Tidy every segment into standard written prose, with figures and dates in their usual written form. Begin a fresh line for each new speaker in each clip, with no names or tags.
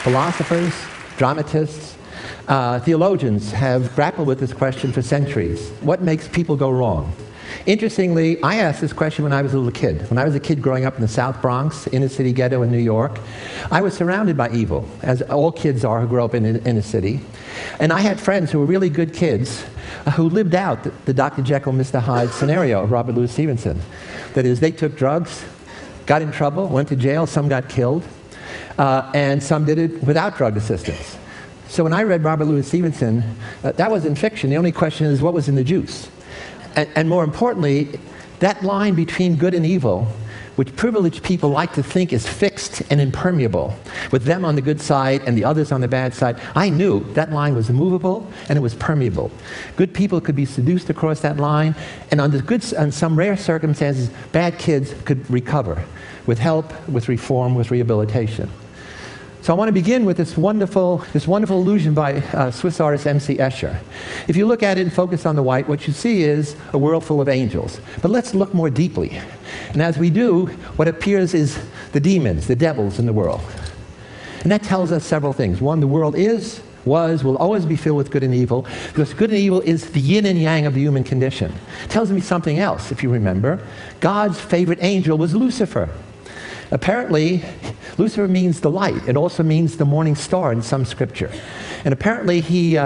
Philosophers, dramatists, theologians have grappled with this question for centuries. What makes people go wrong? Interestingly, I asked this question when I was a little kid. When I was a kid growing up in the South Bronx, inner city ghetto in New York, I was surrounded by evil, as all kids are who grow up in a city. And I had friends who were really good kids who lived out the Dr. Jekyll, Mr. Hyde scenario of Robert Louis Stevenson. That is, they took drugs, got in trouble, went to jail, some got killed, and some did it without drug assistance. So when I read Robert Louis Stevenson, that was in fiction. The only question is, what was in the juice? And more importantly, that line between good and evil, which privileged people like to think is fixed and impermeable, with them on the good side and the others on the bad side, I knew that line was immovable and it was permeable. Good people could be seduced across that line, and under some rare circumstances, bad kids could recover with help, with reform, with rehabilitation. So I want to begin with this wonderful illusion by Swiss artist M.C. Escher. If you look at it and focus on the white, what you see is a world full of angels. But let's look more deeply. And as we do, what appears is the demons, the devils in the world. And that tells us several things. One, the world is, was, will always be filled with good and evil, because good and evil is the yin and yang of the human condition. It tells me something else, if you remember. God's favorite angel was Lucifer. Apparently, Lucifer means the light. It also means the morning star in some scripture. And apparently he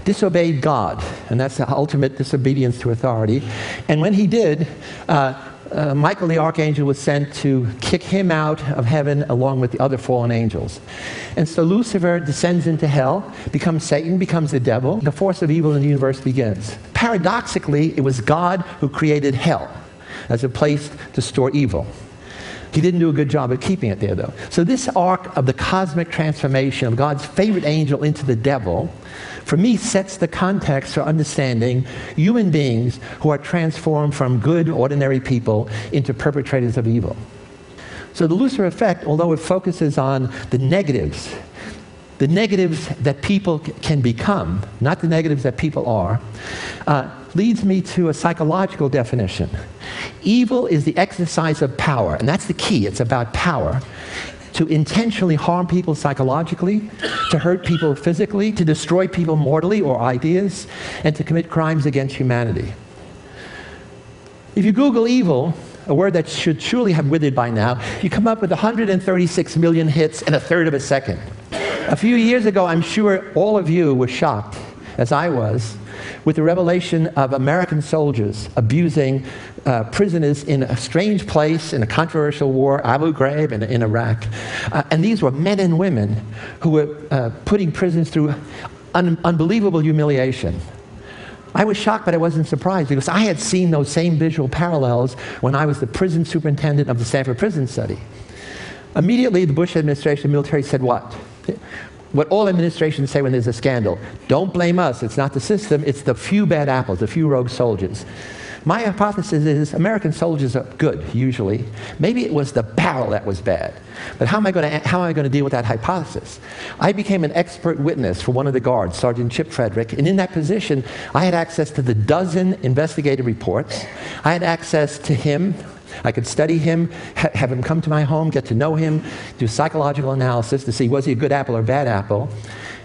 disobeyed God, and that's the ultimate disobedience to authority. And when he did, Michael the archangel was sent to kick him out of heaven along with the other fallen angels. And so Lucifer descends into hell, becomes Satan, becomes the devil. The force of evil in the universe begins. Paradoxically, it was God who created hell as a place to store evil. He didn't do a good job at keeping it there, though. So this arc of the cosmic transformation of God's favorite angel into the devil, for me, sets the context for understanding human beings who are transformed from good, ordinary people into perpetrators of evil. So the Lucifer effect, although it focuses on the negatives that people can become, not the negatives that people are, leads me to a psychological definition. Evil is the exercise of power, and that's the key. It's about power. To intentionally harm people psychologically, to hurt people physically, to destroy people mortally or ideas, and to commit crimes against humanity. If you Google evil, a word that should surely have withered by now, you come up with 136 million hits in a third of a second. A few years ago, I'm sure all of you were shocked, as I was, with the revelation of American soldiers abusing prisoners in a strange place in a controversial war, Abu Ghraib in Iraq. And these were men and women who were putting prisoners through unbelievable humiliation. I was shocked, but I wasn't surprised, because I had seen those same visual parallels when I was the prison superintendent of the Stanford Prison Study. Immediately, the Bush administration, military said what? What all administrations say when there's a scandal: don't blame us, it's not the system, it's the few bad apples, the few rogue soldiers. My hypothesis is American soldiers are good, usually. Maybe it was the barrel that was bad. But how am I going to deal with that hypothesis? I became an expert witness for one of the guards, Sergeant Chip Frederick, and in that position, I had access to the dozen investigative reports. I had access to him. I could study him, have him come to my home, get to know him, do psychological analysis to see was he a good apple or a bad apple.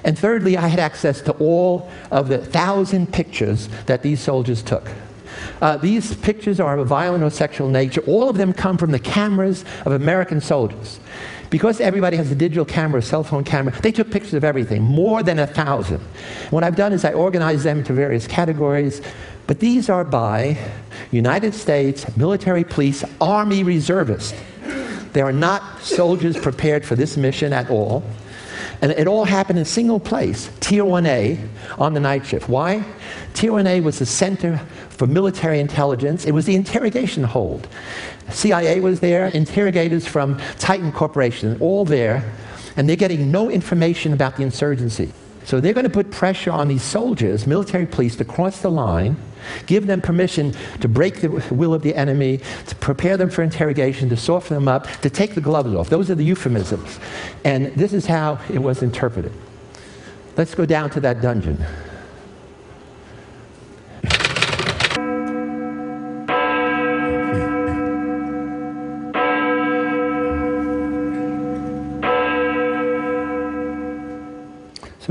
And thirdly, I had access to all of the 1,000 pictures that these soldiers took. These pictures are of a violent or sexual nature. All of them come from the cameras of American soldiers. Because everybody has a digital camera, a cell phone camera, they took pictures of everything, more than 1,000. What I've done is I organized them into various categories, but these are by United States military police, Army reservists. They are not soldiers prepared for this mission at all. And it all happened in a single place, Tier 1A, on the night shift. Why? Tier 1A was the center for military intelligence. It was the interrogation hold. CIA was there, interrogators from Titan Corporation, all there, and they're getting no information about the insurgency. So they're going to put pressure on these soldiers, military police, to cross the line, give them permission to break the will of the enemy, to prepare them for interrogation, to soften them up, to take the gloves off. Those are the euphemisms. And this is how it was interpreted. Let's go down to that dungeon.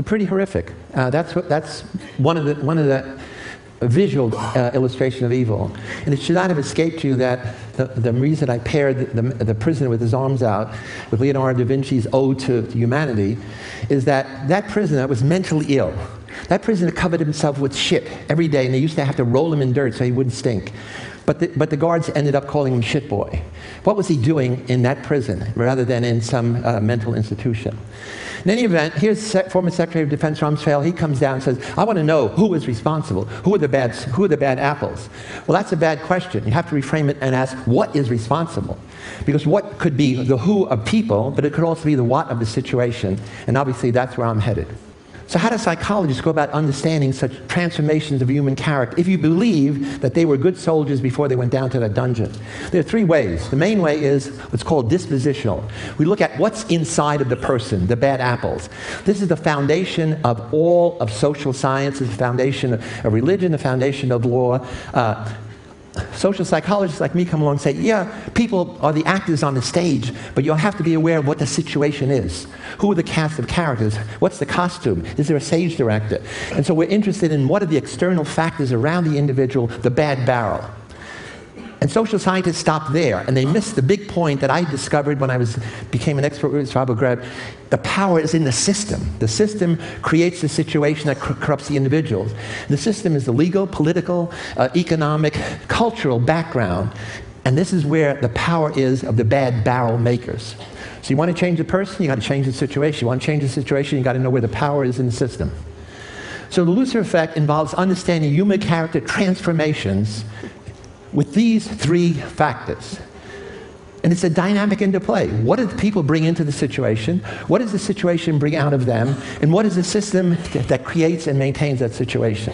pretty horrific. That's one of the visual illustration of evil. And it should not have escaped you that the reason I paired the prisoner with his arms out with Leonardo da Vinci's Ode to Humanity is that prisoner was mentally ill. That prisoner covered himself with shit every day, and they used to have to roll him in dirt so he wouldn't stink. But the guards ended up calling him Shit Boy. What was he doing in that prison rather than in some mental institution? In any event, here's former Secretary of Defense Rumsfeld. He comes down and says, I want to know who was responsible. Who are the bad apples? Well, that's a bad question. You have to reframe it and ask, what is responsible? Because what could be the who of people, but it could also be the what of the situation. And obviously, that's where I'm headed. So how do psychologists go about understanding such transformations of human character if you believe that they were good soldiers before they went down to that dungeon? There are three ways. The main way is what's called dispositional. We look at what's inside of the person, the bad apples. This is the foundation of all of social sciences, the foundation of religion, the foundation of law. Social psychologists like me come along and say, yeah, people are the actors on the stage, but you'll have to be aware of what the situation is. Who are the cast of characters? What's the costume? Is there a stage director? And so we're interested in what are the external factors around the individual, the bad barrel. And social scientists stop there, and they miss the big point that I discovered when I became an expert with Abu Ghraib. The power is in the system. The system creates the situation that corrupts the individuals. The system is the legal, political, economic, cultural background. And this is where the power is of the bad barrel makers. So you want to change the person, you got to change the situation. You want to change the situation, you got to know where the power is in the system. So the Lucifer effect involves understanding human character transformations with these three factors. And it's a dynamic interplay. What do the people bring into the situation? What does the situation bring out of them? And what is the system that creates and maintains that situation?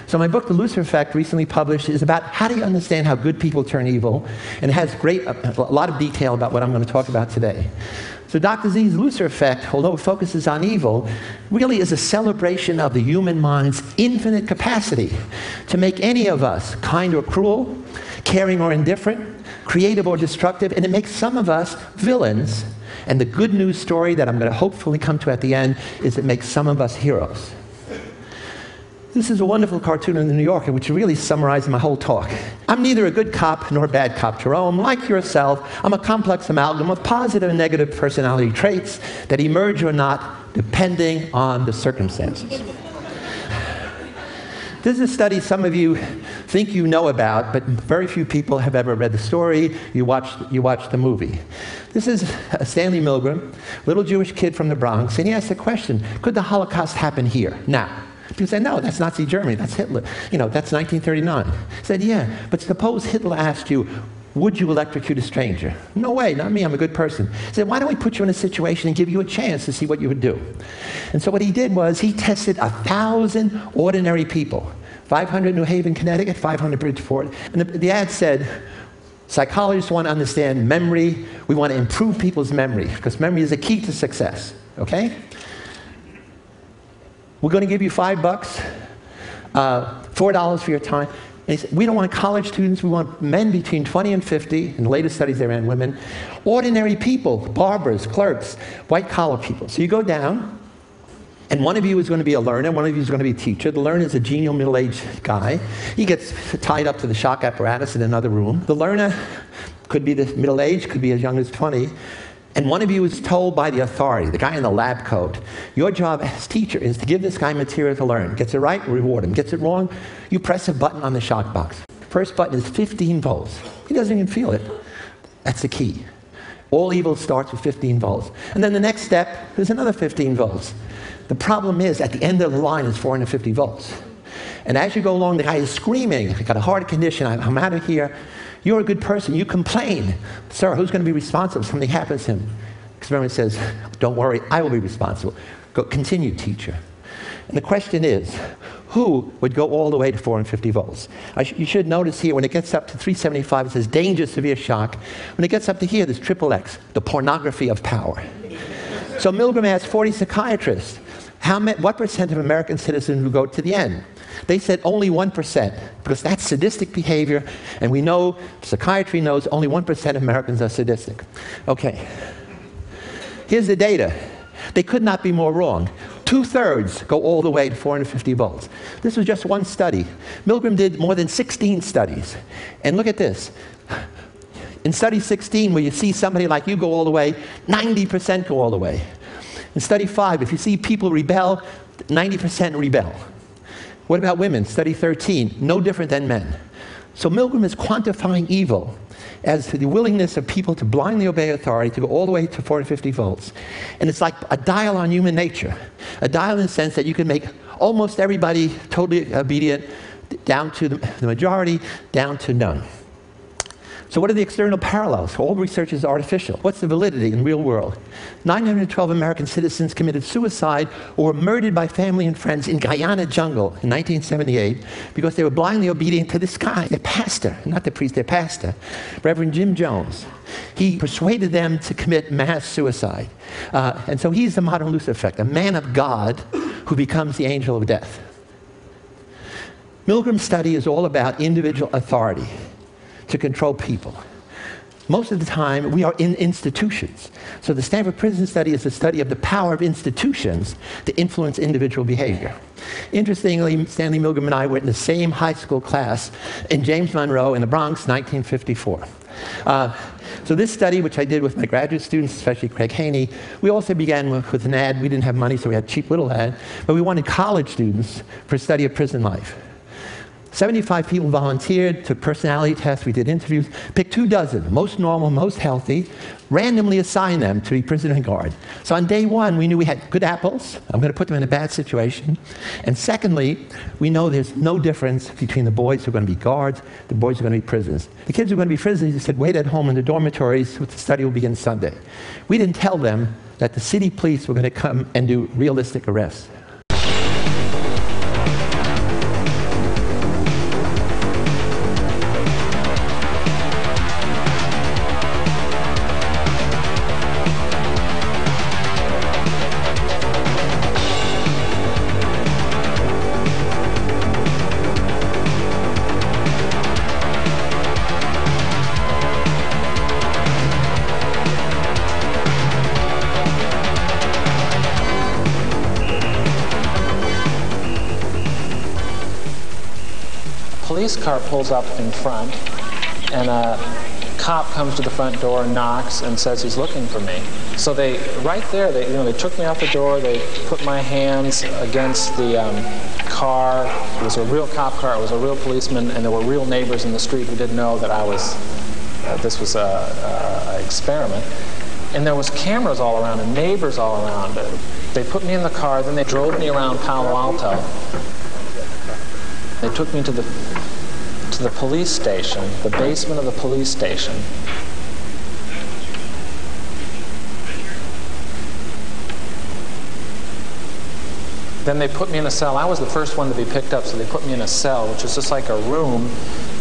So my book, The Lucifer Effect, recently published, is about how do you understand how good people turn evil, and it has a lot of detail about what I'm going to talk about today. So Dr. Z's Lucifer Effect, although it focuses on evil, really is a celebration of the human mind's infinite capacity to make any of us kind or cruel, caring or indifferent, creative or destructive, and it makes some of us villains. And the good news story that I'm going to hopefully come to at the end is it makes some of us heroes. This is a wonderful cartoon in the New Yorker, which really summarizes my whole talk. I'm neither a good cop nor a bad cop, Jerome. Like yourself, I'm a complex amalgam of positive and negative personality traits that emerge or not, depending on the circumstances. This is a study some of you think you know about, but very few people have ever read the story. You watched the movie. This is Stanley Milgram, little Jewish kid from the Bronx, and he asked the question, could the Holocaust happen here, now? People say, no, that's Nazi Germany, that's Hitler. That's 1939. He said, yeah, but suppose Hitler asked you, would you electrocute a stranger? No way, not me, I'm a good person. He said, why don't we put you in a situation and give you a chance to see what you would do? And so what he did was he tested 1,000 ordinary people, 500 New Haven, Connecticut, 500 Bridgeport. And the ad said, psychologists want to understand memory. We want to improve people's memory, because memory is a key to success, okay? We're going to give you $5, $4 for your time. And he said, we don't want college students, we want men between 20 and 50. In the latest studies, they ran women. Ordinary people, barbers, clerks, white-collar people. So you go down, and one of you is going to be a learner, one of you is going to be a teacher. The learner is a genial middle-aged guy. He gets tied up to the shock apparatus in another room. The learner could be the middle-aged, could be as young as 20. And one of you is told by the authority, the guy in the lab coat, your job as teacher is to give this guy material to learn. Gets it right, reward him. Gets it wrong, you press a button on the shock box. First button is 15 volts. He doesn't even feel it. That's the key. All evil starts with 15 volts. And then the next step is another 15 volts. The problem is, at the end of the line is 450 volts. And as you go along, the guy is screaming, I got a heart condition, I'm out of here. You're a good person, you complain. Sir, who's going to be responsible if something happens to him? Experiment says, don't worry, I will be responsible. Go, continue, teacher. And the question is, who would go all the way to 450 volts? You should notice here, when it gets up to 375, it says danger, severe shock. When it gets up to here, there's XXX, the pornography of power. So Milgram asked 40 psychiatrists, what percent of American citizens would go to the end? They said only 1%, because that's sadistic behavior, and we know, psychiatry knows, only 1% of Americans are sadistic. Okay. Here's the data. They could not be more wrong. 2/3 go all the way to 450 volts. This was just one study. Milgram did more than 16 studies. And look at this. In study 16, where you see somebody like you go all the way, 90% go all the way. In study 5, if you see people rebel, 90% rebel. What about women? Study 13, no different than men. So Milgram is quantifying evil as to the willingness of people to blindly obey authority, to go all the way to 450 volts. And it's like a dial on human nature. A dial in the sense that you can make almost everybody totally obedient, down to the majority, down to none. So what are the external parallels? All research is artificial. What's the validity in the real world? 912 American citizens committed suicide or were murdered by family and friends in Guyana jungle in 1978 because they were blindly obedient to this guy, their pastor, not the priest, their pastor, Reverend Jim Jones. He persuaded them to commit mass suicide. And so he's the modern Lucifer, a man of God who becomes the angel of death. Milgram's study is all about individual authority to control people. Most of the time, we are in institutions. So the Stanford Prison Study is a study of the power of institutions to influence individual behavior. Interestingly, Stanley Milgram and I were in the same high school class in James Monroe in the Bronx, 1954. So this study, which I did with my graduate students, especially Craig Haney, we also began with an ad. We didn't have money, so we had a cheap little ad. But we wanted college students for a study of prison life. 75 people volunteered, took personality tests, we did interviews, picked 24, most normal, most healthy, randomly assigned them to be prisoner guard. So on day one, we knew we had good apples. I'm going to put them in a bad situation. And secondly, we know there's no difference between the boys who are going to be guards, the boys who are going to be prisoners. The kids who are going to be prisoners, they said, wait at home in the dormitories, the study will begin Sunday. We didn't tell them that the city police were going to come and do realistic arrests.
Police car pulls up in front, and a cop comes to the front door and knocks and says he's looking for me. So right there, they took me out the door. They put my hands against the car. It was a real cop car. It was a real policeman, and there were real neighbors in the street who didn't know that this was an experiment. And there was cameras all around and neighbors all around. They put me in the car. Then they drove me around Palo Alto. They took me to the police station, the basement of the police station. Then they put me in a cell. I was the first one to be picked up, so they put me in a cell, which is just like a room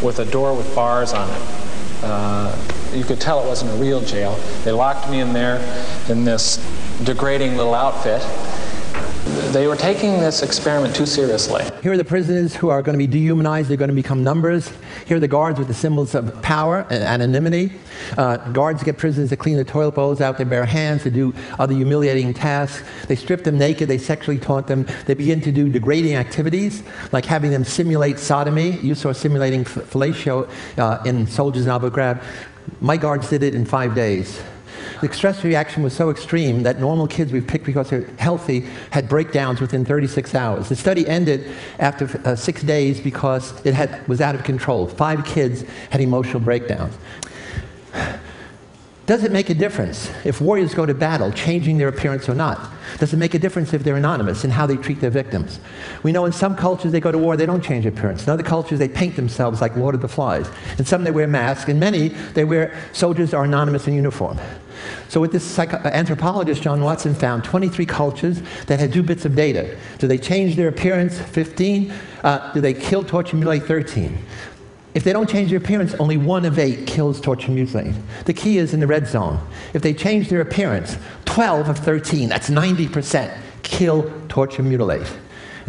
with a door with bars on it. You could tell it wasn't a real jail. They locked me in there in this degrading little outfit. They were taking this experiment too seriously.
Here are the prisoners who are going to be dehumanized. They're going to become numbers. Here are the guards with the symbols of power and anonymity. Guards get prisoners to clean the toilet bowls out their bare hands, to do other humiliating tasks. They strip them naked. They sexually taunt them. They begin to do degrading activities, like having them simulate sodomy. You saw simulating fellatio in Soldiers in Abu Ghraib. My guards did it in 5 days. The stress reaction was so extreme that normal kids we picked because they're healthy had breakdowns within 36 hours. The study ended after 6 days because it was out of control. 5 kids had emotional breakdowns. Does it make a difference if warriors go to battle, changing their appearance or not? Does it make a difference if they're anonymous in how they treat their victims? We know in some cultures they go to war, they don't change appearance. In other cultures they paint themselves like Lord of the Flies. In some they wear masks. In many soldiers are anonymous in uniform. So with this anthropologist, John Watson, found 23 cultures that had 2 bits of data. Do they change their appearance? 15. Do they kill, torture, mutilate? 13. If they don't change their appearance, only 1 of 8 kills, torture, mutilate. The key is in the red zone. If they change their appearance, 12 of 13, that's 90%, kill, torture, mutilate.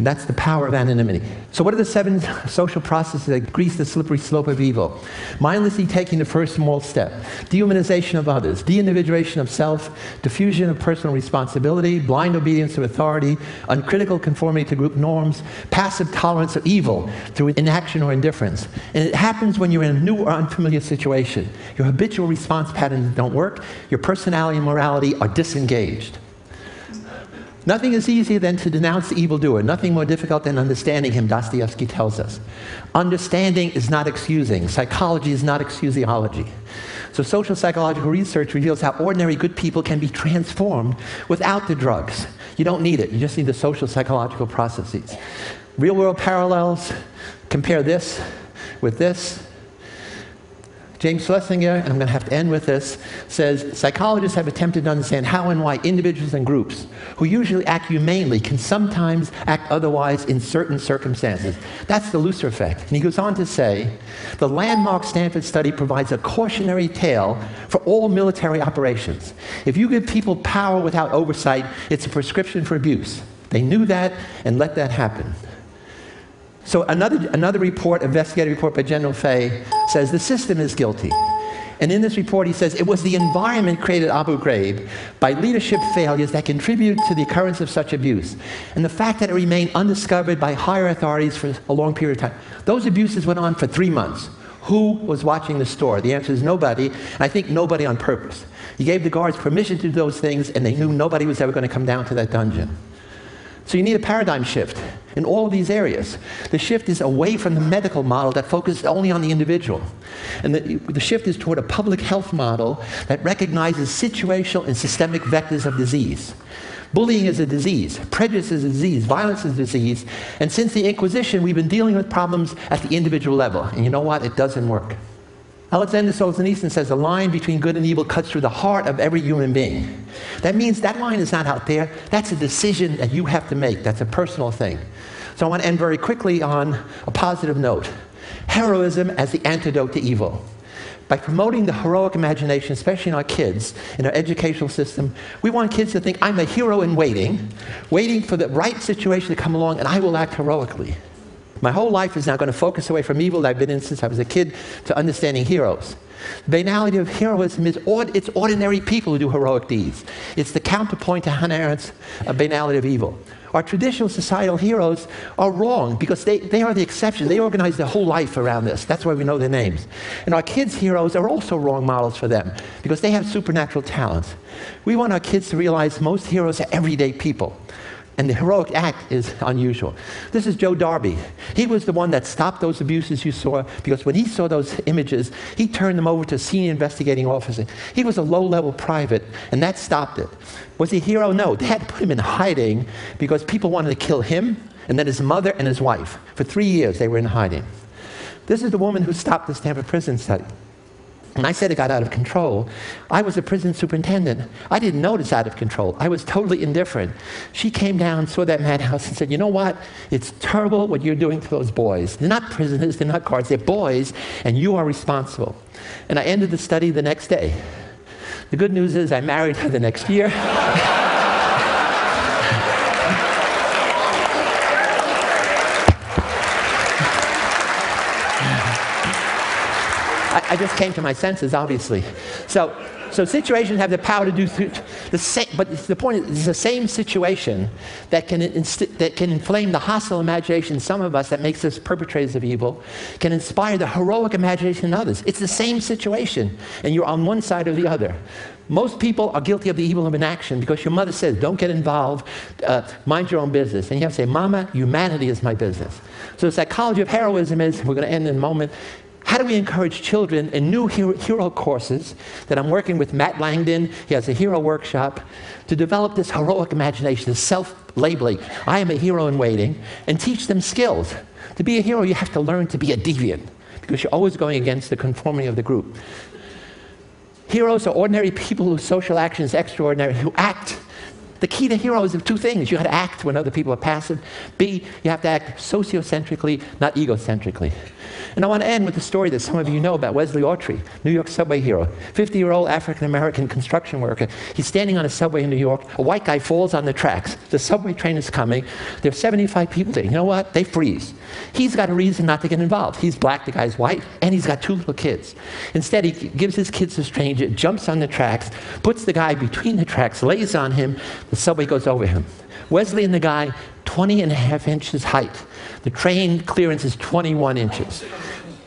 And that's the power of anonymity. So what are the 7 social processes that grease the slippery slope of evil? Mindlessly taking the first small step. Dehumanization of others. De-individuation of self. Diffusion of personal responsibility. Blind obedience to authority. Uncritical conformity to group norms. Passive tolerance of evil through inaction or indifference. And it happens when you're in a new or unfamiliar situation. Your habitual response patterns don't work. Your personality and morality are disengaged. Nothing is easier than to denounce the evildoer. Nothing more difficult than understanding him, Dostoevsky tells us. Understanding is not excusing. Psychology is not excusiology. So social psychological research reveals how ordinary good people can be transformed without the drugs. You don't need it. You just need the social psychological processes. Real-world parallels, compare this with this. James Schlesinger, and I'm going to have to end with this, says, psychologists have attempted to understand how and why individuals and groups who usually act humanely can sometimes act otherwise in certain circumstances. That's the Lucifer effect. And he goes on to say, the landmark Stanford study provides a cautionary tale for all military operations. If you give people power without oversight, it's a prescription for abuse. They knew that and let that happen. So another report, investigative report by General Fay, says the system is guilty. And in this report he says it was the environment created at Abu Ghraib by leadership failures that contributed to the occurrence of such abuse. And the fact that it remained undiscovered by higher authorities for a long period of time. Those abuses went on for 3 months. Who was watching the store? The answer is nobody, and I think nobody on purpose. He gave the guards permission to do those things, and they knew nobody was ever going to come down to that dungeon. So you need a paradigm shift in all of these areas. The shift is away from the medical model that focuses only on the individual. And the shift is toward a public health model that recognizes situational and systemic vectors of disease. Bullying is a disease. Prejudice is a disease. Violence is a disease. And since the Inquisition, we've been dealing with problems at the individual level. And you know what? It doesn't work. Alexander Solzhenitsyn says the line between good and evil cuts through the heart of every human being. That means that line is not out there. That's a decision that you have to make. That's a personal thing. So I want to end very quickly on a positive note. Heroism as the antidote to evil. By promoting the heroic imagination, especially in our kids, in our educational system, we want kids to think, I'm a hero in waiting for the right situation to come along, and I will act heroically. My whole life is now going to focus away from evil that I've been in since I was a kid to understanding heroes. The banality of heroism is it's ordinary people who do heroic deeds. It's the counterpoint to Hannah Arendt's banality of evil. Our traditional societal heroes are wrong because they are the exception. They organize their whole life around this. That's why we know their names. And our kids' heroes are also wrong models for them because they have supernatural talents. We want our kids to realize most heroes are everyday people. And the heroic act is unusual. This is Joe Darby. He was the one that stopped those abuses you saw because when he saw those images, he turned them over to a senior investigating officer. He was a low-level private, and that stopped it. Was he a hero? No. They had to put him in hiding because people wanted to kill him and then his mother and his wife. For 3 years, they were in hiding. This is the woman who stopped the Stanford prison study. When I said it got out of control, I was a prison superintendent. I didn't know it's out of control. I was totally indifferent. She came down, saw that madhouse, and said, you know what? It's terrible what you're doing to those boys. They're not prisoners, they're not guards, they're boys, and you are responsible. And I ended the study the next day. The good news is I married her the next year. I just came to my senses, obviously. So situations have the power to do the same, but the point is, it's the same situation that can inflame the hostile imagination in some of us that makes us perpetrators of evil, can inspire the heroic imagination in others. It's the same situation, and you're on one side or the other. Most people are guilty of the evil of inaction because your mother says, don't get involved, mind your own business. And you have to say, Mama, humanity is my business. So the psychology of heroism is, we're going to end in a moment, how do we encourage children in new hero courses that I'm working with Matt Langdon, he has a hero workshop, to develop this heroic imagination, this self-labeling, I am a hero in waiting, and teach them skills. To be a hero, you have to learn to be a deviant because you're always going against the conformity of the group. Heroes are ordinary people whose social action is extraordinary, who act The key to heroes are two things. You have to act when other people are passive. B, you have to act sociocentrically, not egocentrically. And I want to end with the story that some of you know about Wesley Autry, New York subway hero. 50-year-old African-American construction worker. He's standing on a subway in New York. A white guy falls on the tracks. The subway train is coming. There are 75 people there. You know what? They freeze. He's got a reason not to get involved. He's black, the guy's white, and he's got two little kids. Instead, he gives his kids to a stranger, jumps on the tracks, puts the guy between the tracks, lays on him. The subway goes over him. Wesley and the guy, 20.5 inches height. The train clearance is 21 inches.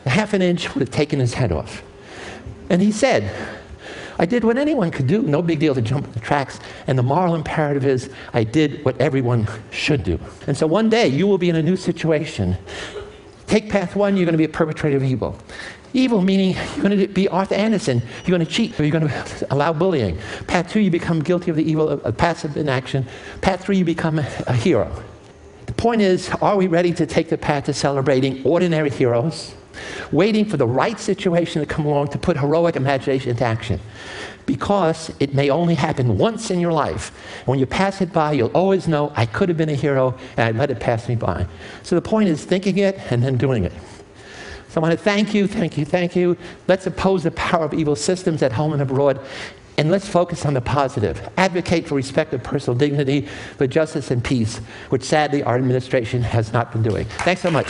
A half an inch would have taken his head off. And he said, I did what anyone could do. No big deal to jump on the tracks. And the moral imperative is, I did what everyone should do. And so one day, you will be in a new situation. Take path one, you're going to be a perpetrator of evil. Evil meaning you're going to be Arthur Anderson. You're going to cheat, or you're going to allow bullying. Path two, you become guilty of the evil of passive inaction. Path three, you become a hero. The point is, are we ready to take the path to celebrating ordinary heroes, waiting for the right situation to come along to put heroic imagination into action? Because it may only happen once in your life. When you pass it by, you'll always know, I could have been a hero, and I let it pass me by. So the point is thinking it and then doing it. So I want to thank you, thank you, thank you. Let's oppose the power of evil systems at home and abroad, and let's focus on the positive. Advocate for respect of personal dignity, for justice and peace, which sadly our administration has not been doing. Thanks so much.